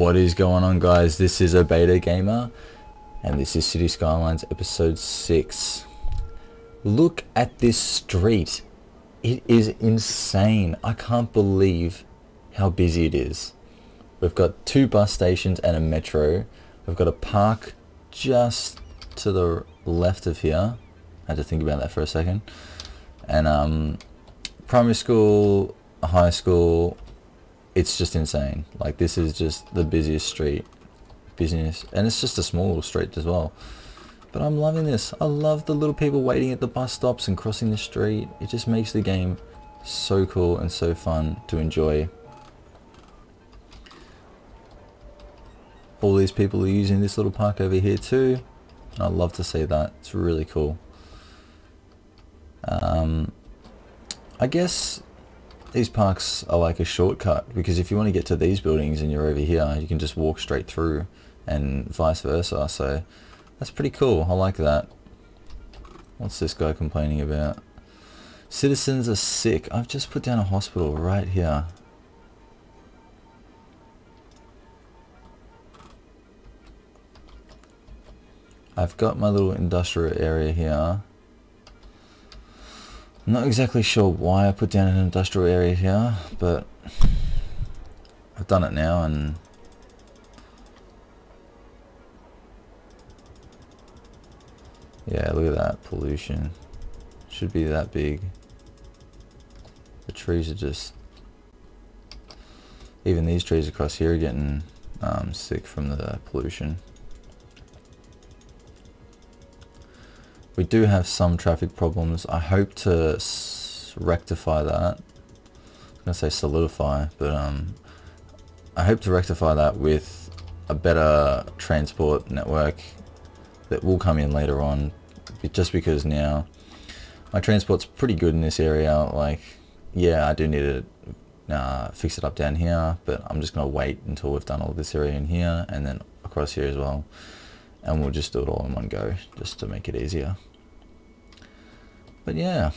What is going on, guys? This is Obayda Gamer and this is City Skylines episode 6. Look at this street. It is insane. I can't believe how busy it is. We've got 2 bus stations and a metro. We've got a park just to the left of here. I had to think about that for a second. And primary school, a high school. It's just insane. Like, this is just the busiest street. Business, and it's just a small little street as well. But I'm loving this. I love the little people waiting at the bus stops and crossing the street. It just makes the game so cool and so fun to enjoy. All these people are using this little park over here too. And I love to see that. It's really cool. I guess these parks are like a shortcut, because if you want to get to these buildings and you're over here, you can just walk straight through, and vice versa. So that's pretty cool. I like that. What's this guy complaining about? Citizens are sick. I've just put down a hospital right here. I've got my little industrial area here. I'm not exactly sure why I put down an industrial area here, but I've done it now. And yeah, look at that pollution. Should be that big. The trees are just, even these trees across here are getting sick from the pollution. We do have some traffic problems. I hope to rectify that. I was going to say solidify, but I hope to rectify that with a better transport network that will come in later on. Just because now my transport's pretty good in this area. Like, yeah, I do need to fix it up down here, but I'm just going to wait until we've done all this area in here and then across here as well. And we'll just do it all in one go, just to make it easier. But yeah,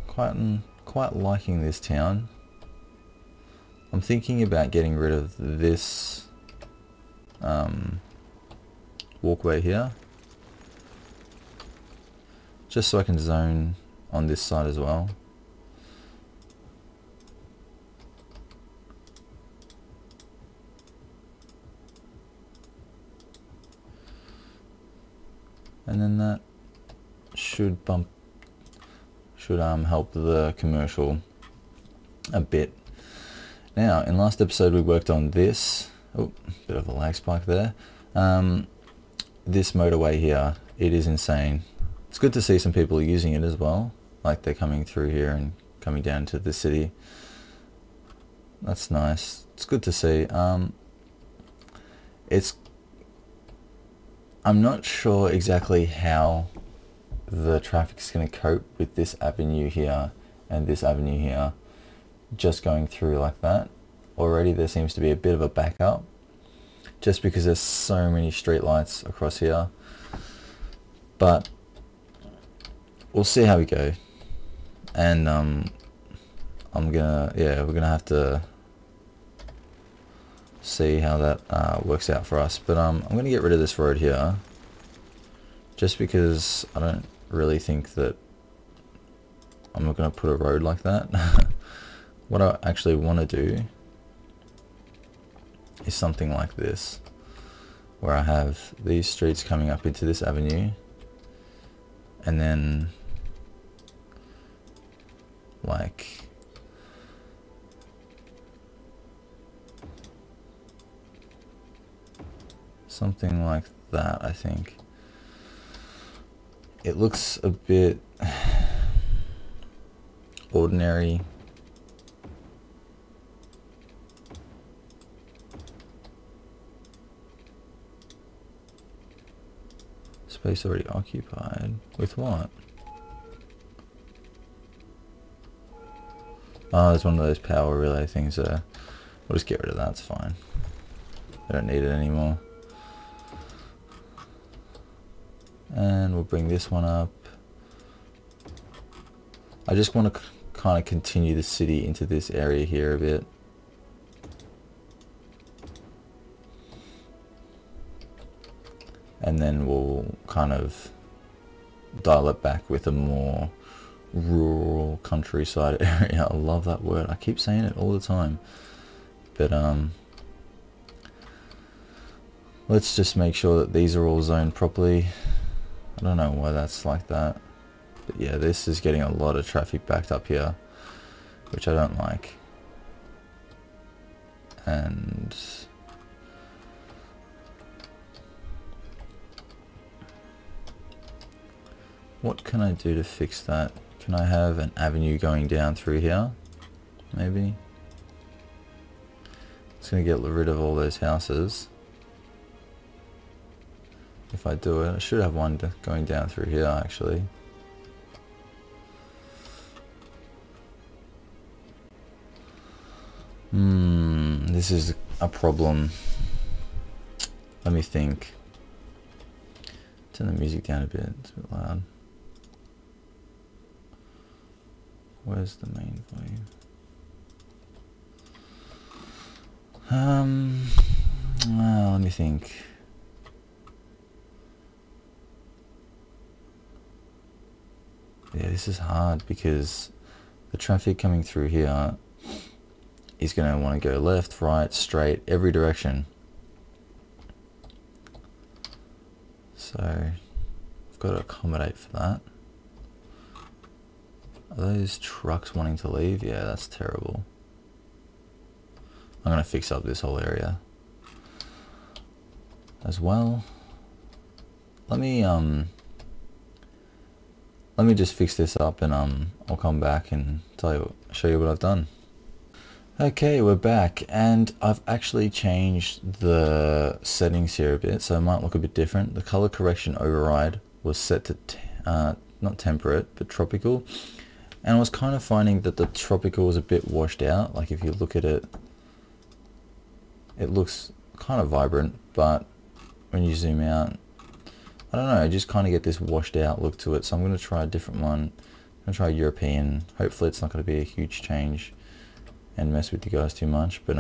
quite liking this town. I'm thinking about getting rid of this walkway here, just so I can zone on this side as well. And then that should help the commercial a bit. Now, in last episode we worked on this. Oh, bit of a lag spike there. This motorway here, it is insane. It's good to see some people using it as well. Like, they're coming through here and coming down to the city. That's nice. It's good to see. I'm not sure exactly how the traffic's going to cope with this avenue here and this avenue here, just going through like that. Already there seems to be a bit of a backup, just because there's so many street lights across here. But we'll see how we go. And we're gonna have to see how that works out for us. But I'm going to get rid of this road here, just because I don't really think that I'm not going to put a road like that. What I actually want to do is something like this, where I have these streets coming up into this avenue, and then like something like that. I think it looks a bit ordinary. Space already occupied. With what? Oh, there's one of those power relay things there. We'll just get rid of that, it's fine. We don't need it anymore. And we'll bring this one up. I just want to kind of continue the city into this area here a bit. and then we'll kind of dial it back with a more rural countryside area. I love that word. I keep saying it all the time. But let's just make sure that these are all zoned properly. I don't know why that's like that. But yeah, this is getting a lot of traffic backed up here, which I don't like. And what can I do to fix that? Can I have an avenue going down through here? Maybe. It's going to get rid of all those houses. If I do it, I should have one going down through here actually. This is a problem. Let me think. Turn the music down a bit, it's a bit loud. Where's the main volume? Well, let me think. Yeah, this is hard because the traffic coming through here is going to want to go left, right, straight, every direction. So I've got to accommodate for that. Are those trucks wanting to leave? Yeah, that's terrible. I'm going to fix up this whole area as well. Let me just fix this up, and I'll come back and show you what I've done. Okay, we're back, and I've actually changed the settings here a bit, so it might look a bit different. The color correction override was set to not temperate but tropical, and I was kind of finding that the tropical was a bit washed out. Like if you look at it, it looks kind of vibrant, but when you zoom out, I don't know, I just kind of get this washed out look to it. So I'm going to try a different one. I'm going to try European. Hopefully it's not going to be a huge change and mess with you guys too much. But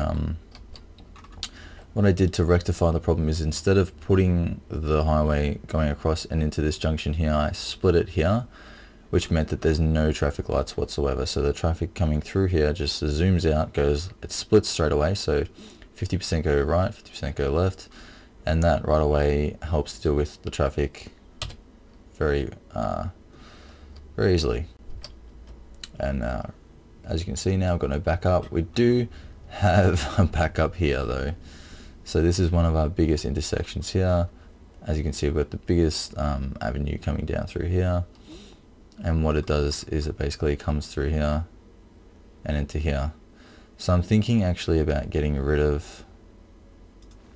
what I did to rectify the problem is, instead of putting the highway going across and into this junction here, I split it here, which meant that there's no traffic lights whatsoever. So the traffic coming through here just zooms out, it splits straight away. So 50% go right, 50% go left. And that right away helps to deal with the traffic very easily. And as you can see now, I've got no backup. We do have a backup here though. So this is one of our biggest intersections here. As you can see, we've got the biggest avenue coming down through here. And what it does is it basically comes through here and into here. So I'm thinking actually about getting rid of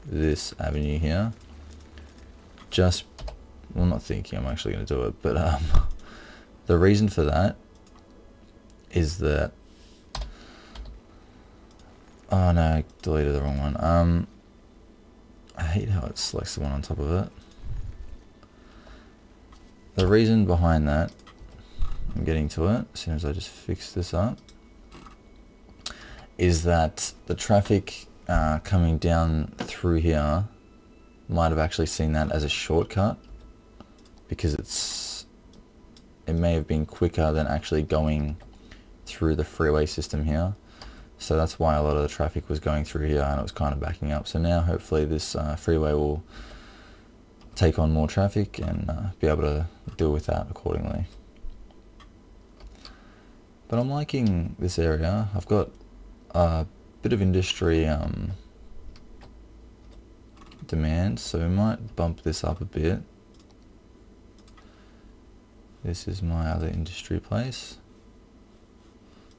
this avenue here. Well, not thinking, I'm actually going to do it, but the reason for that is that, oh no, I deleted the wrong one. I hate how it selects the one on top of it. The reason behind that, I'm getting to it as soon as I just fix this up, is that the traffic coming down through here might have actually seen that as a shortcut, because it may have been quicker than actually going through the freeway system here. So that's why a lot of the traffic was going through here and it was kind of backing up. So now hopefully this freeway will take on more traffic and be able to deal with that accordingly. But I'm liking this area. I've got a bit of industry demand, so we might bump this up a bit. This is my other industry place,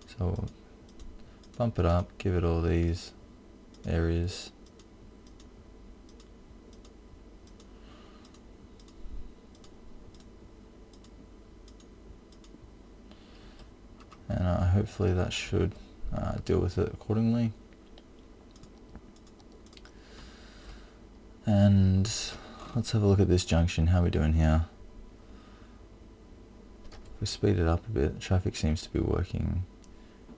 so we'll bump it up, give it all these areas. And hopefully that should deal with it accordingly. And let's have a look at this junction. How are we doing here? If we speed it up a bit, traffic seems to be working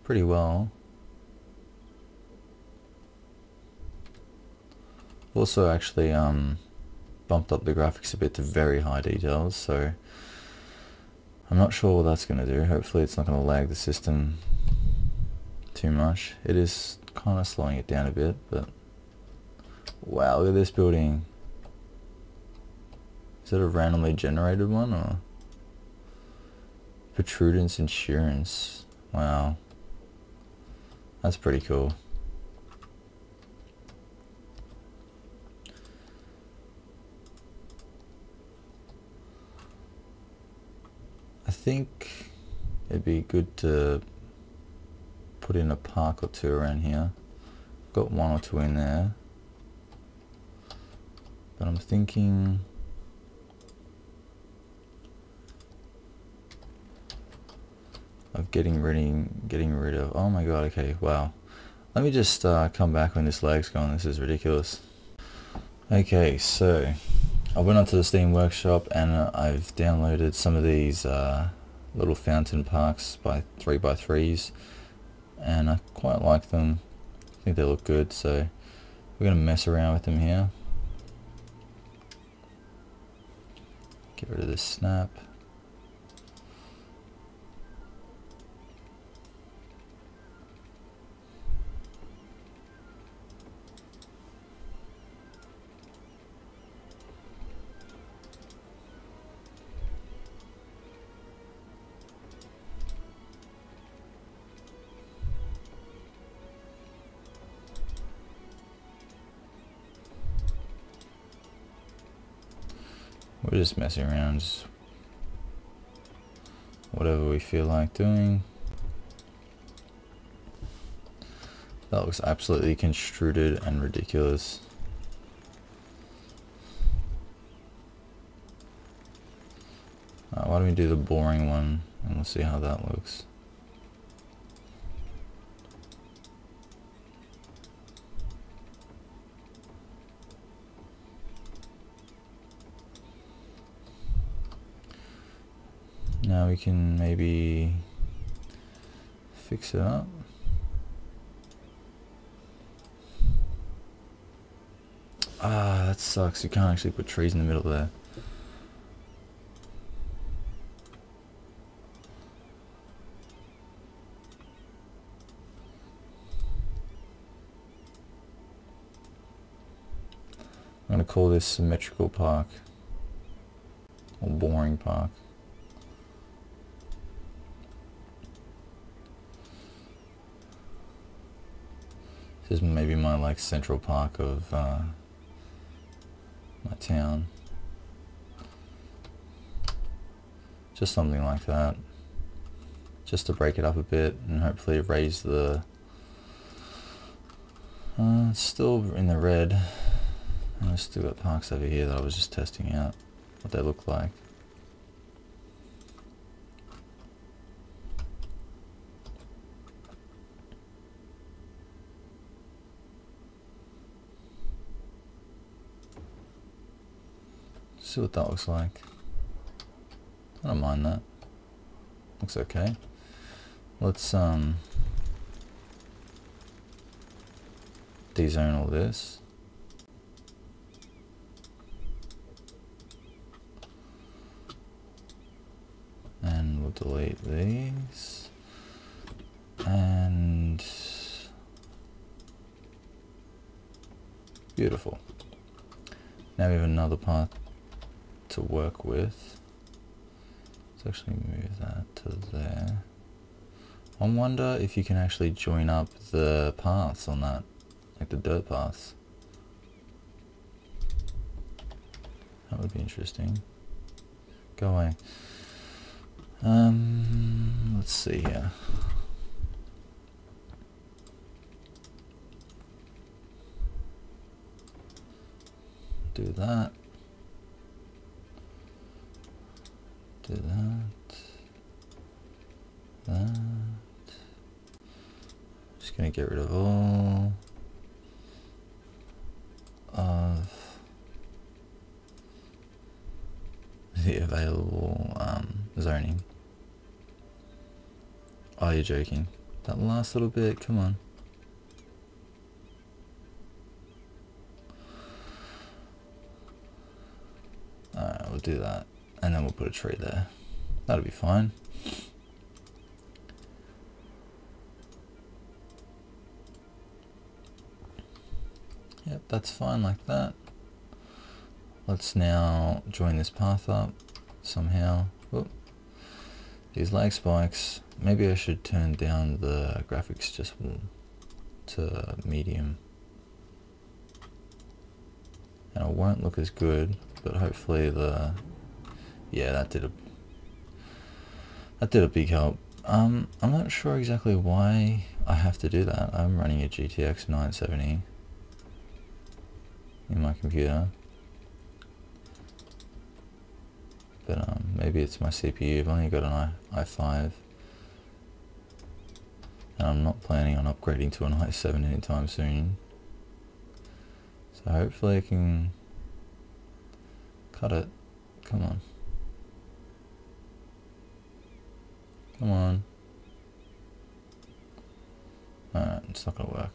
pretty well. Also actually bumped up the graphics a bit to very high details, so I'm not sure what that's going to do. Hopefully it's not going to lag the system too much. It is kind of slowing it down a bit, but wow, look at this building. Is it a randomly generated one, or Protrudence Insurance? Wow, that's pretty cool. I think it'd be good to put in a park or two around here. Got one or two in there, but I'm thinking of getting rid of. Oh my god, okay, wow. Let me just come back when this lag's gone. This is ridiculous. Okay, so I went onto the Steam Workshop and I've downloaded some of these little fountain parks by 3x3s, and I quite like them. I think they look good, so we're going to mess around with them here. Get rid of this snap. We're just messing around, just whatever we feel like doing. That looks absolutely construed and ridiculous. Why don't we do the boring one and we'll see how that looks. Now we can maybe fix it up. Ah, that sucks. You can't actually put trees in the middle there. I'm going to call this symmetrical park, or boring park. This is maybe my like central park of my town. Just something like that. Just to break it up a bit and hopefully raise the... it's still in the red. And I've still got parks over here that I was just testing out what they look like. See what that looks like. I don't mind that. Looks okay. Let's dezone all this. And we'll delete these. And beautiful. Now we have another path to work with. Let's actually move that to there. I wonder if you can actually join up the paths on that, like the dirt paths. That would be interesting. Go away. Let's see here. Do that. Do that. That. Just gonna get rid of all of the available zoning. Oh, you're joking. That last little bit, come on. do that, and then we'll put a tree there. That'll be fine. Yep, that's fine like that. Let's now join this path up somehow. Whoop. These lag spikes. Maybe I should turn down the graphics just to medium. And it won't look as good, but hopefully yeah, that did a big help. I'm not sure exactly why I have to do that. I'm running a GTX 970 in my computer, but maybe it's my CPU. I've only got an i5, and I'm not planning on upgrading to an i7 anytime soon. So hopefully I can cut it. Come on. Come on. Alright, it's not gonna work.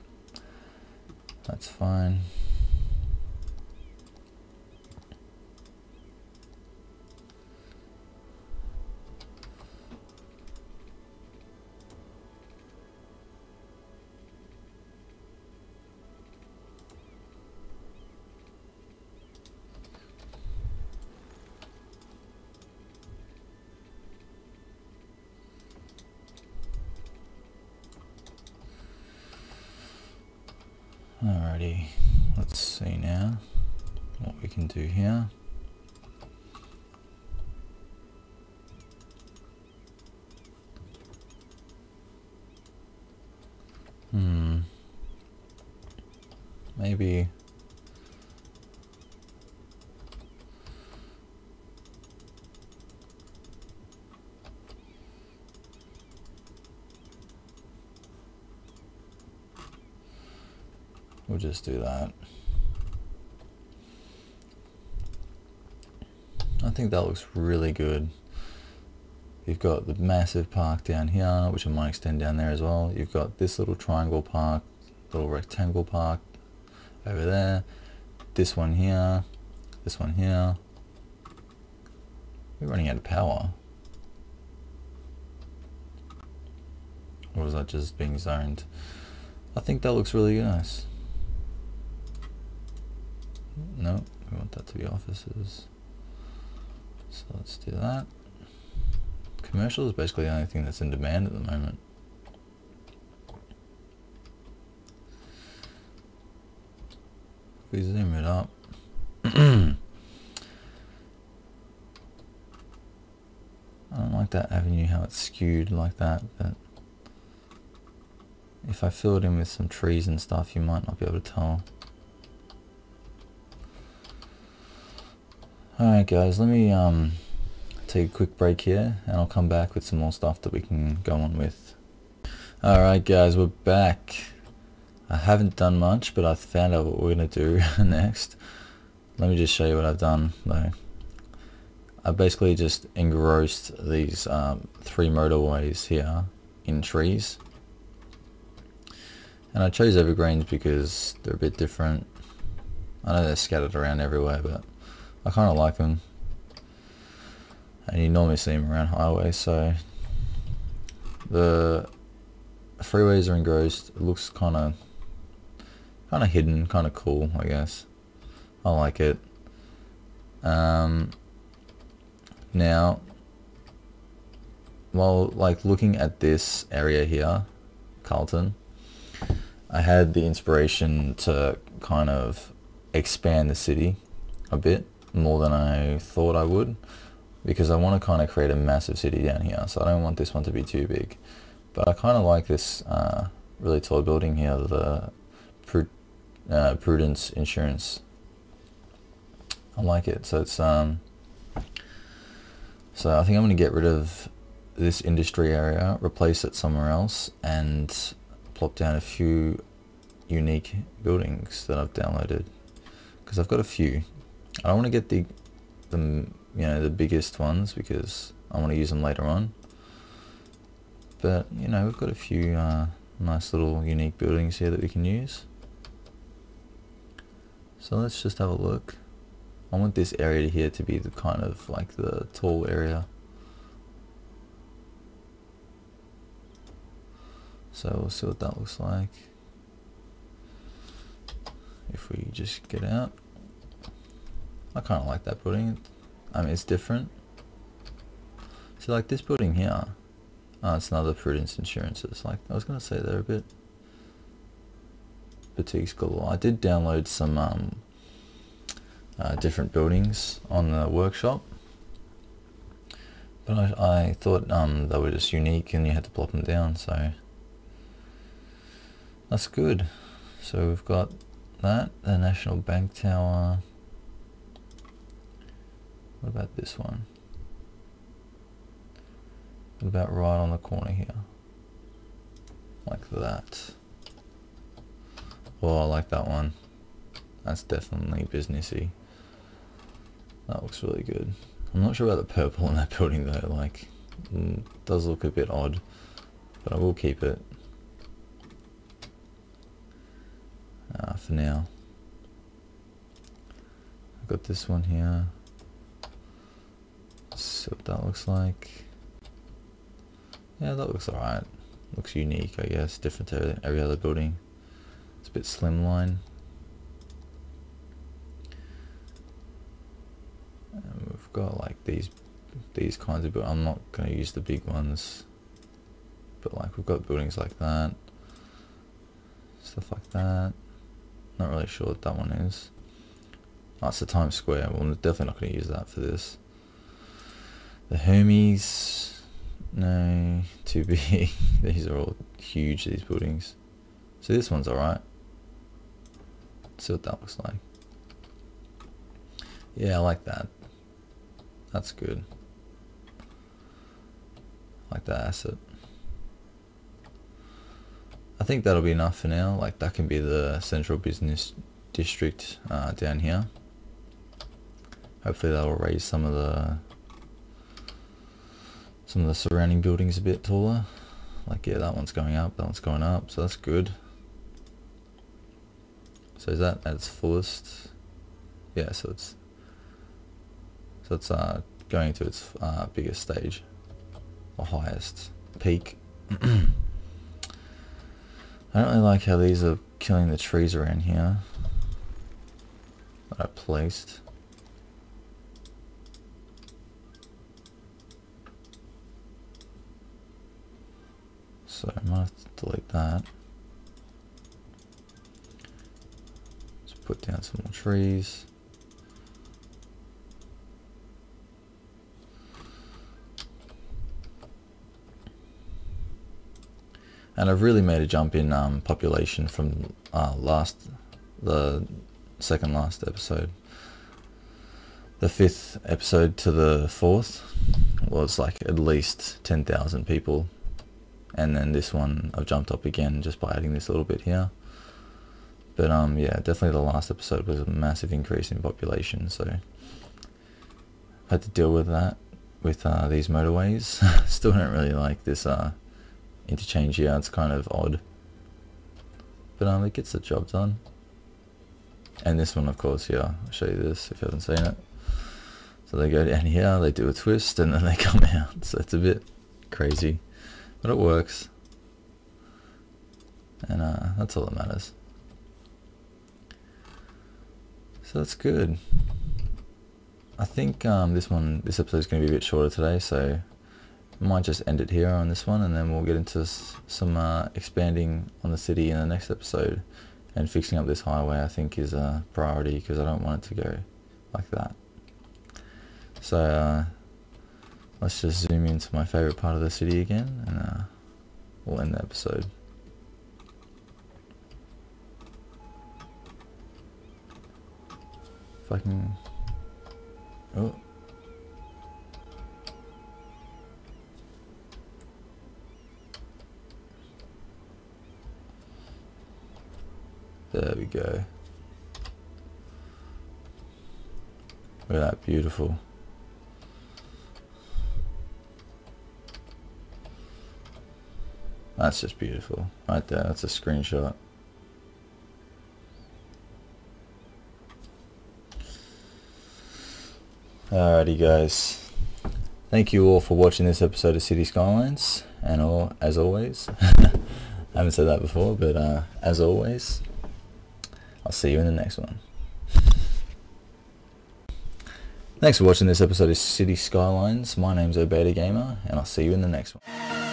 That's fine. Alrighty, let's see now what we can do here. Maybe we'll just do that. I think that looks really good. You've got the massive park down here, which I might extend down there as well. You've got this little triangle park, little rectangle park over there. This one here, this one here. We're running out of power. Or was that just being zoned? I think that looks really nice. No, we want that to be offices. So let's do that. Commercial is basically the only thing that's in demand at the moment. If we zoom it up. I don't like that avenue, how it's skewed like that, but if I fill it in with some trees and stuff, you might not be able to tell. Alright guys, let me take a quick break here, and I'll come back with some more stuff that we can go on with. Alright guys, we're back. I haven't done much, but I found out what we're going to do next. Let me just show you what I've done though. I basically just engrossed these 3 motorways here in trees. And I chose evergreens because they're a bit different. I know they're scattered around everywhere, but I kind of like them. And you normally see them around highways, so the freeways are engrossed. It looks kind of hidden, kind of cool, I guess. I like it. Now, while like looking at this area here, Carlton, I had the inspiration to kind of expand the city a bit more than I thought I would, because I want to kind of create a massive city down here, so I don't want this one to be too big. But I kind of like this really tall building here, the Prudence Insurance. I like it. So it's so I think I'm going to get rid of this industry area, replace it somewhere else, and plop down a few unique buildings that I've downloaded, because I've got a few. I don't want to get the the biggest ones because I want to use them later on, but we've got a few nice little unique buildings here that we can use. So let's just have a look. I want this area here to be the kind of like the tall area. So we'll see what that looks like. If we just get out. I kind of like that building. I mean, it's different. So like this building here. It's another Prudence Insurances. Like I was going to say they're a bit boutiques galore. I did download some different buildings on the workshop. But I thought they were just unique and you had to plop them down. So that's good. So we've got that, the National Bank Tower. What about this one? What about right on the corner here? Like that. Oh, I like that one. That's definitely businessy. That looks really good. I'm not sure about the purple in that building though, like, it does look a bit odd, but I will keep it. For now. I've got this one here. Let's see what that looks like. Yeah, that looks alright. Looks unique, I guess, different to every other building. It's a bit slimline. And we've got like these kinds of buildings. I'm not going to use the big ones, but like we've got buildings like that, stuff like that. Not really sure what that one is. Oh, it's the Times Square. Well, we're definitely not going to use that for this. The Hermes, no, too big. These are all huge, these buildings. So this one's alright. Let's see what that looks like. Yeah, I like that. That's good. I like that asset. I think that'll be enough for now. Like that can be the central business district down here. Hopefully that'll raise some of the surrounding buildings a bit taller. Like yeah, that one's going up, that one's going up, so that's good. So is that at its fullest? Yeah, so it's going to its biggest stage or highest peak. I don't really like how these are killing the trees around here that I placed. So I might have to delete that. Let's put down some more trees. And I've really made a jump in population from the second last episode. The 5th episode to the 4th was like at least 10,000 people. And then this one I've jumped up again just by adding this little bit here. But yeah, definitely the last episode was a massive increase in population, so I had to deal with that with these motorways. Still don't really like this interchange here, it's kind of odd. But it gets the job done. And this one of course here, I'll show you this if you haven't seen it. So they go down here, they do a twist and then they come out. So it's a bit crazy. But it works. And that's all that matters. So that's good. I think this episode is going to be a bit shorter today, so I might just end it here on this one, and then we'll get into some expanding on the city in the next episode. And fixing up this highway I think is a priority because I don't want it to go like that. So let's just zoom into my favourite part of the city again, and we'll end the episode. If I can... Oh. There we go. Look at that, beautiful. That's just beautiful. Right there, that's a screenshot. Alrighty guys, thank you all for watching this episode of City Skylines, and as always, I haven't said that before, but as always, I'll see you in the next one. Thanks for watching this episode of City Skylines. My name's Obayda Gamer, and I'll see you in the next one.